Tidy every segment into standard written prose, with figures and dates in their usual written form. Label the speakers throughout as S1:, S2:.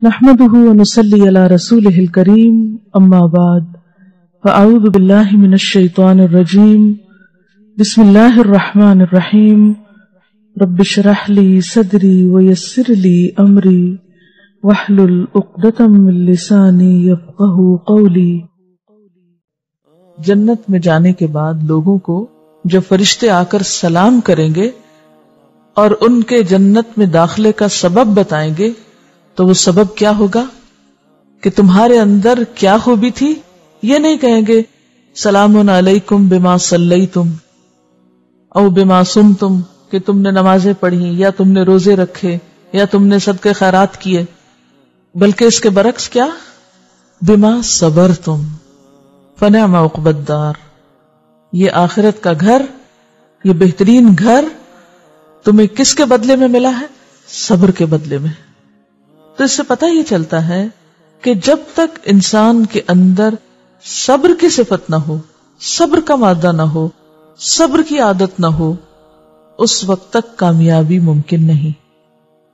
S1: نحمده ونصلي على رسوله الكريم اما بعد فاعوذ بالله من الشيطان الرجيم بسم الله الرحمن الرحيم رب اشرح لي صدري ويسر لي امري واحلل عقدة من لساني يفقهوا قولي۔ جنت میں جانے کے بعد لوگوں کو جب فرشتے آ کر سلام کریں گے اور ان کے جنت میں داخلے کا سبب بتائیں گے تو وہ سبب کیا ہوگا کہ تمہارے اندر کیا خوبی تھی؟ یہ نہیں کہیں گے سلام علیکم بما صلیتم او بما صمتم کہ تم نے نمازیں پڑھی یا تم نے روزے رکھے یا تم نے صدقے خیرات کیے، بلکہ اس کے برعکس کیا؟ بما صبرتم فنعم عقبی الدار، یہ آخرت کا گھر، یہ بہترین گھر تمہیں کس کے بدلے میں ملا ہے؟ صبر کے بدلے میں۔ تو اس سے پتہ یہ چلتا ہے کہ جب تک انسان کے اندر صبر کی صفت نہ ہو، صبر کا مادہ نہ ہو، صبر کی عادت نہ ہو، اس وقت تک کامیابی ممکن نہیں۔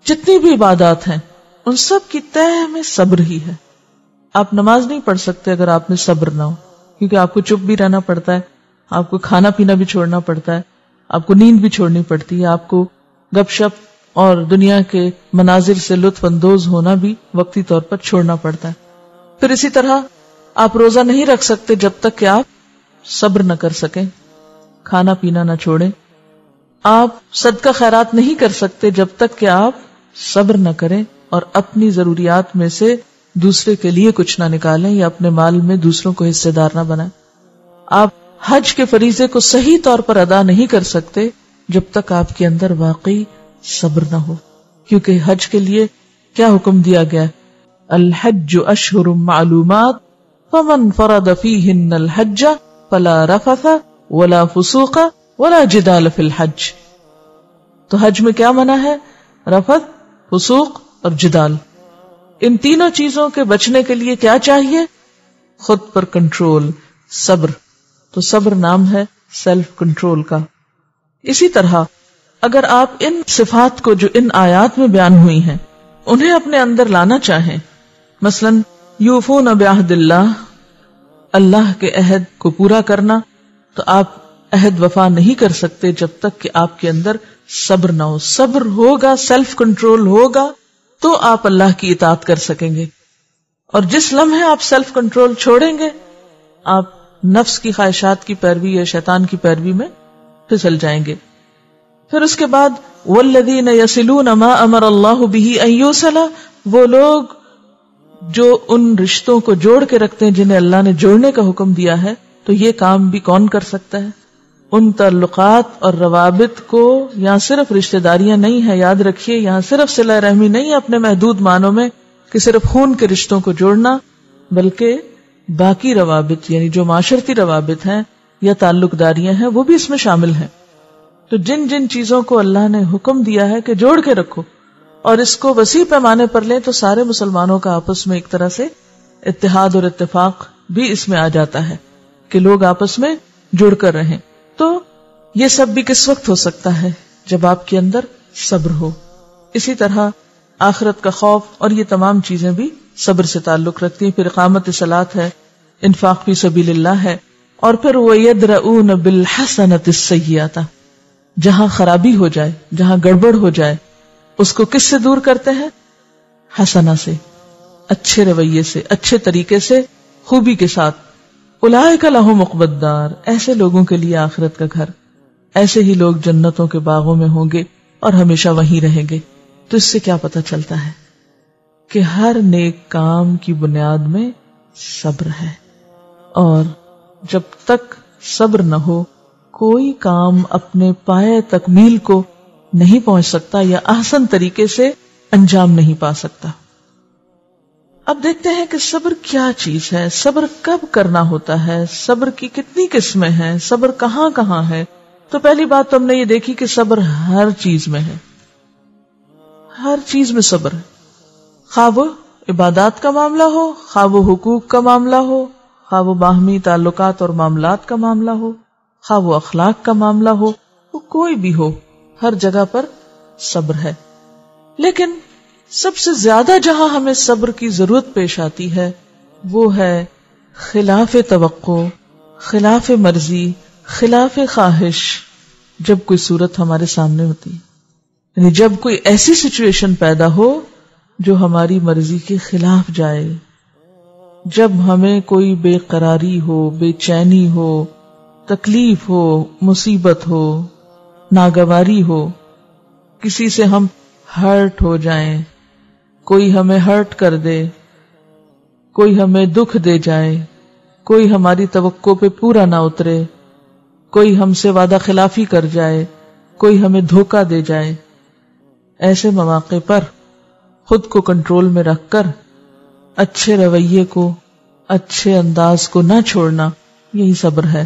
S1: جتنی بھی عبادات ہیں ان سب کی تہہ میں صبر ہی ہے۔ آپ نماز نہیں پڑھ سکتے اگر آپ میں صبر نہ ہو، کیونکہ آپ کو چپ بھی رہنا پڑتا ہے، آپ کو کھانا پینا بھی چھوڑنا پڑتا ہے، آپ کو نیند بھی چھوڑنی پڑتی ہے، آپ کو گپ شپ اور دنیا کے مناظر سے لطف اندوز ہونا بھی وقتی طور پر چھوڑنا پڑتا ہے۔ پھر اسی طرح آپ روزہ نہیں رکھ سکتے جب تک کہ آپ صبر نہ کر سکیں، کھانا پینا نہ چھوڑیں۔ آپ صدقہ خیرات نہیں کر سکتے جب تک کہ آپ صبر نہ کریں اور اپنی ضروریات میں سے دوسرے کے لیے کچھ نہ نکالیں یا اپنے مال میں دوسروں کو حصے دار نہ بنائیں۔ آپ حج کے فریضے کو صحیح طور پر ادا نہیں کر سکتے جب تک آپ کے اندر واقعی صبر نہ ہو، کیونکہ حج کے لیے کیا حکم دیا گیا؟ الحج اشہر معلومات فمن فرض فیہن الحج فلا رفث ولا فسوق ولا جدال فی الحج۔ تو حج میں کیا منع ہے؟ رفث، فسوق اور جدال۔ ان تینوں چیزوں کے بچنے کے لیے کیا چاہیے؟ خود پر کنٹرول، صبر۔ تو صبر نام ہے سیلف کنٹرول کا۔ اسی طرح اگر آپ ان صفات کو جو ان آیات میں بیان ہوئی ہیں انہیں اپنے اندر لانا چاہیں، مثلا یوفون بعہد اللہ، اللہ کے عہد کو پورا کرنا، تو آپ عہد وفا نہیں کر سکتے جب تک کہ آپ کے اندر صبر نہ ہو۔ صبر ہوگا، سیلف کنٹرول ہوگا تو آپ اللہ کی اطاعت کر سکیں گے۔ اور جس لمحے آپ سیلف کنٹرول چھوڑیں گے آپ نفس کی خواہشات کی پیروی یا شیطان کی پیروی میں پھسل جائیں گے۔ پھر اس کے بعد والذین یصلون ما امر اللہ بہ ان یوصل، وہ لوگ جو ان رشتوں کو جوڑ کے رکھتے ہیں جنہیں اللہ نے جوڑنے کا حکم دیا ہے، تو یہ کام بھی کون کر سکتا ہے؟ ان تعلقات اور روابط کو، یہاں صرف رشتہ داریاں نہیں ہے، یاد رکھیے یہاں صرف صلہ رحمی نہیں ہے اپنے محدود معنوں میں کہ صرف خون کے رشتوں کو جوڑنا، بلکہ باقی روابط یعنی جو معاشرتی روابط ہیں یا تعلق داریاں ہیں وہ بھی اس میں شامل ہیں۔ تو جن جن چیزوں کو اللہ نے حکم دیا ہے کہ جوڑ کے رکھو اور اس کو وسیع پیمانے پر لیں، تو سارے مسلمانوں کا آپس میں ایک طرح سے اتحاد اور اتفاق بھی اس میں آ جاتا ہے کہ لوگ آپس میں جڑ کر رہیں۔ تو یہ سب بھی کس وقت ہو سکتا ہے؟ جب آپ کے اندر صبر ہو۔ اسی طرح آخرت کا خوف اور یہ تمام چیزیں بھی صبر سے تعلق رکھتی ہیں۔ پھر اقامت صلاۃ ہے، انفاق فی سبیل اللہ ہے، اور پھر وَيَدْرَؤُونَ بِالْحَسَنَةِ السَّيِّئَةَ، جہاں خرابی ہو جائے، جہاں گڑبڑ ہو جائے اس کو کس سے دور کرتے ہیں؟ حسنہ سے، اچھے رویے سے، اچھے طریقے سے، خوبی کے ساتھ۔ اولئک لہم عقبی الدار، ایسے لوگوں کے لیے آخرت کا گھر، ایسے ہی لوگ جنتوں کے باغوں میں ہوں گے اور ہمیشہ وہیں رہیں گے۔ تو اس سے کیا پتہ چلتا ہے کہ ہر نیک کام کی بنیاد میں صبر ہے، اور جب تک صبر نہ ہو کوئی کام اپنے پائے تکمیل کو نہیں پہنچ سکتا یا احسن طریقے سے انجام نہیں پا سکتا۔ اب دیکھتے ہیں کہ صبر کیا چیز ہے، صبر کب کرنا ہوتا ہے، صبر کی کتنی قسمیں ہیں، صبر کہاں کہاں ہے۔ تو پہلی بات تو ہم نے یہ دیکھی کہ صبر ہر چیز میں ہے، ہر چیز میں صبر ہے، خواہ وہ عبادات کا معاملہ ہو، خواہ وہ حقوق کا معاملہ ہو، خواہ وہ باہمی تعلقات اور معاملات کا معاملہ ہو، خواہ وہ اخلاق کا معاملہ ہو، وہ کوئی بھی ہو، ہر جگہ پر صبر ہے۔ لیکن سب سے زیادہ جہاں ہمیں صبر کی ضرورت پیش آتی ہے وہ ہے خلاف توقع، خلاف مرضی، خلاف خواہش، جب کوئی صورت ہمارے سامنے ہوتی ہے، یعنی جب کوئی ایسی سچویشن پیدا ہو جو ہماری مرضی کے خلاف جائے، جب ہمیں کوئی بے قراری ہو، بے چینی ہو، تکلیف ہو، مصیبت ہو، ناگواری ہو، کسی سے ہم ہرٹ ہو جائیں، کوئی ہمیں ہرٹ کر دے، کوئی ہمیں دکھ دے جائے، کوئی ہماری توقع پہ پورا نہ اترے، کوئی ہم سے وعدہ خلافی کر جائے، کوئی ہمیں دھوکہ دے جائے، ایسے مواقع پر خود کو کنٹرول میں رکھ کر اچھے رویے کو، اچھے انداز کو نہ چھوڑنا، یہی صبر ہے،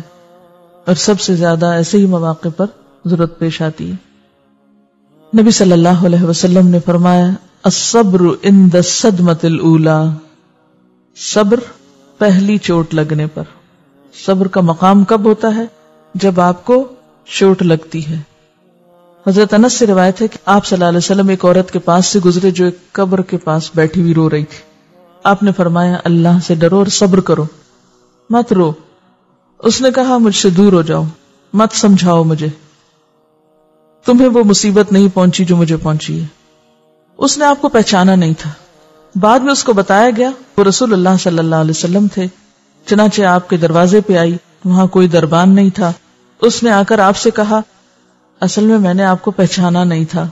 S1: اور سب سے زیادہ ایسے ہی مواقع پر ضرورت پیش آتی ہے۔ نبی صلی اللہ علیہ وسلم نے فرمایا الصبر عند الصدمۃ الاولی، صبر پہلی چوٹ لگنے پر۔ صبر کا مقام کب ہوتا ہے؟ جب آپ کو چوٹ لگتی ہے۔ حضرت انس سے روایت ہے کہ آپ صلی اللہ علیہ وسلم ایک عورت کے پاس سے گزرے جو ایک قبر کے پاس بیٹھی ہوئی رو رہی تھی۔ آپ نے فرمایا اللہ سے ڈرو اور صبر کرو، مت رو۔ اس نے کہا مجھ سے دور ہو جاؤ، مت سمجھاؤ مجھے، تمہیں وہ مصیبت نہیں پہنچی جو مجھے پہنچی ہے۔ اس نے آپ کو پہچانا نہیں تھا۔ بعد میں اس کو بتایا گیا وہ رسول اللہ صلی اللہ علیہ وسلم تھے، چنانچہ آپ کے دروازے پہ آئی، وہاں کوئی دربان نہیں تھا۔ اس نے آ کر آپ سے کہا اصل میں نے آپ کو پہچانا نہیں تھا۔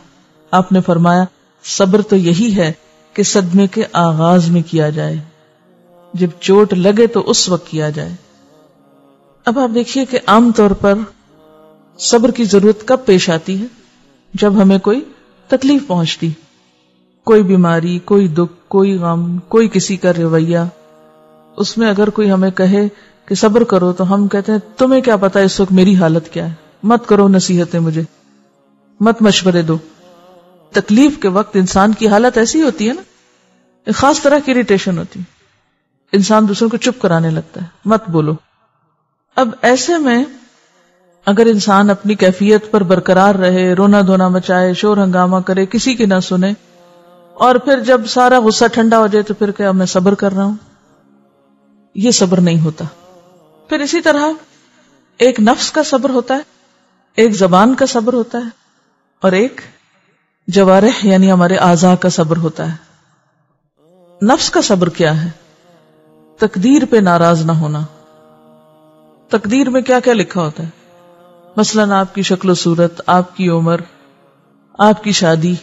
S1: آپ نے فرمایا صبر تو یہی ہے کہ صدمے کے آغاز میں کیا جائے، جب چوٹ لگے تو اس وقت کیا جائے۔ اب آپ دیکھیے کہ عام طور پر صبر کی ضرورت کب پیش آتی ہے؟ جب ہمیں کوئی تکلیف پہنچتی، کوئی بیماری، کوئی دکھ، کوئی غم، کوئی کسی کا رویہ، اس میں اگر کوئی ہمیں کہے کہ صبر کرو تو ہم کہتے ہیں تمہیں کیا پتا اس وقت میری حالت کیا ہے، مت کرو نصیحتیں، مجھے مت مشورے دو۔ تکلیف کے وقت انسان کی حالت ایسی ہوتی ہے نا، ایک خاص طرح کی اریٹیشن ہوتی ہے، انسان دوسروں کو چپ کرانے لگتا ہے، مت بولو۔ اب ایسے میں اگر انسان اپنی کیفیت پر برقرار رہے، رونا دھونا مچائے، شور ہنگامہ کرے، کسی کی نہ سنے، اور پھر جب سارا غصہ ٹھنڈا ہو جائے تو پھر کیا میں صبر کر رہا ہوں، یہ صبر نہیں ہوتا۔ پھر اسی طرح ایک نفس کا صبر ہوتا ہے، ایک زبان کا صبر ہوتا ہے، اور ایک جوارح یعنی ہمارے اعضاء کا صبر ہوتا ہے۔ نفس کا صبر کیا ہے؟ تقدیر پہ ناراض نہ ہونا۔ تقدیر میں کیا کیا لکھا ہوتا ہے؟ مثلاً آپ کی شکل و صورت، آپ کی عمر، آپ کی شادی،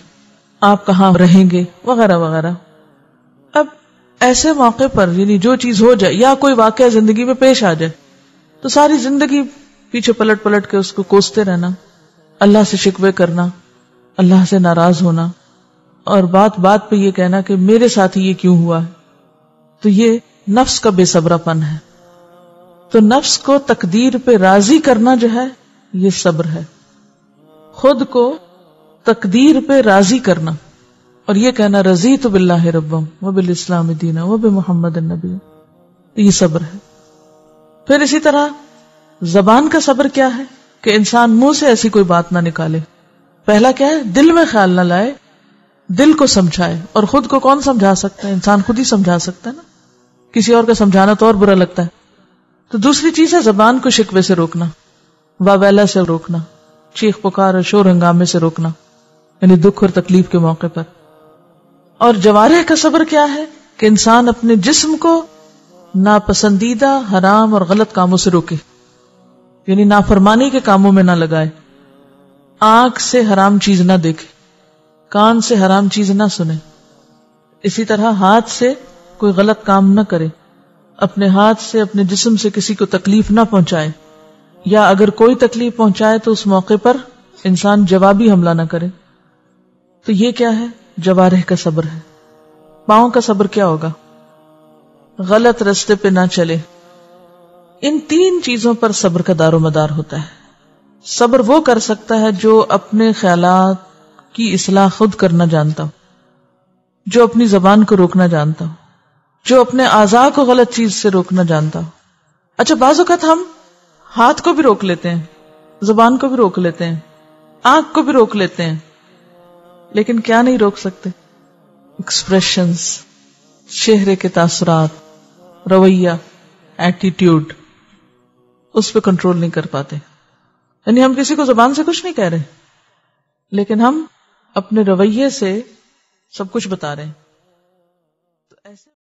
S1: آپ کہاں رہیں گے، وغیرہ وغیرہ۔ اب ایسے موقع پر یعنی جو چیز ہو جائے یا کوئی واقعہ زندگی میں پیش آ جائے تو ساری زندگی پیچھے پلٹ پلٹ کے اس کو کوستے رہنا، اللہ سے شکوے کرنا، اللہ سے ناراض ہونا، اور بات بات پہ یہ کہنا کہ میرے ساتھ ہی یہ کیوں ہوا ہے، تو یہ نفس کا بے صبرا پن ہے۔ تو نفس کو تقدیر پہ راضی کرنا جو ہے یہ صبر ہے، خود کو تقدیر پہ راضی کرنا اور یہ کہنا رضیت باللہ ربا وبالاسلام دینا وبمحمد النبی، یہ صبر ہے۔ پھر اسی طرح زبان کا صبر کیا ہے کہ انسان منہ سے ایسی کوئی بات نہ نکالے۔ پہلا کیا ہے؟ دل میں خیال نہ لائے، دل کو سمجھائے، اور خود کو کون سمجھا سکتا ہے؟ انسان خود ہی سمجھا سکتا ہے نا، کسی اور کا سمجھانا تو اور برا لگتا ہے۔ تو دوسری چیز ہے زبان کو شکوے سے روکنا، واویلا سے روکنا، چیخ پکار اور شور ہنگامے سے روکنا، یعنی دکھ اور تکلیف کے موقع پر۔ اور جوارح کا صبر کیا ہے کہ انسان اپنے جسم کو ناپسندیدہ، حرام اور غلط کاموں سے روکے، یعنی نافرمانی کے کاموں میں نہ لگائے، آنکھ سے حرام چیز نہ دیکھے، کان سے حرام چیز نہ سنے، اسی طرح ہاتھ سے کوئی غلط کام نہ کرے، اپنے ہاتھ سے اپنے جسم سے کسی کو تکلیف نہ پہنچائے، یا اگر کوئی تکلیف پہنچائے تو اس موقع پر انسان جوابی حملہ نہ کرے۔ تو یہ کیا ہے؟ جوارح کا صبر ہے۔ پاؤں کا صبر کیا ہوگا؟ غلط رستے پہ نہ چلے۔ ان تین چیزوں پر صبر کا دار و مدار ہوتا ہے۔ صبر وہ کر سکتا ہے جو اپنے خیالات کی اصلاح خود کرنا جانتا ہو، جو اپنی زبان کو روکنا جانتا ہو، جو اپنے اعضاء کو غلط چیز سے روکنا جانتا ہو۔ اچھا بعض اوقات ہم ہاتھ کو بھی روک لیتے ہیں، زبان کو بھی روک لیتے ہیں، آنکھ کو بھی روک لیتے ہیں، لیکن کیا نہیں روک سکتے؟ ایکسپریشنز، چہرے کے تاثرات، رویہ، ایٹیٹیوڈ، اس پہ کنٹرول نہیں کر پاتے. یعنی ہم کسی کو زبان سے کچھ نہیں کہہ رہے لیکن ہم اپنے رویے سے سب کچھ بتا رہے ہیں. تو ایسے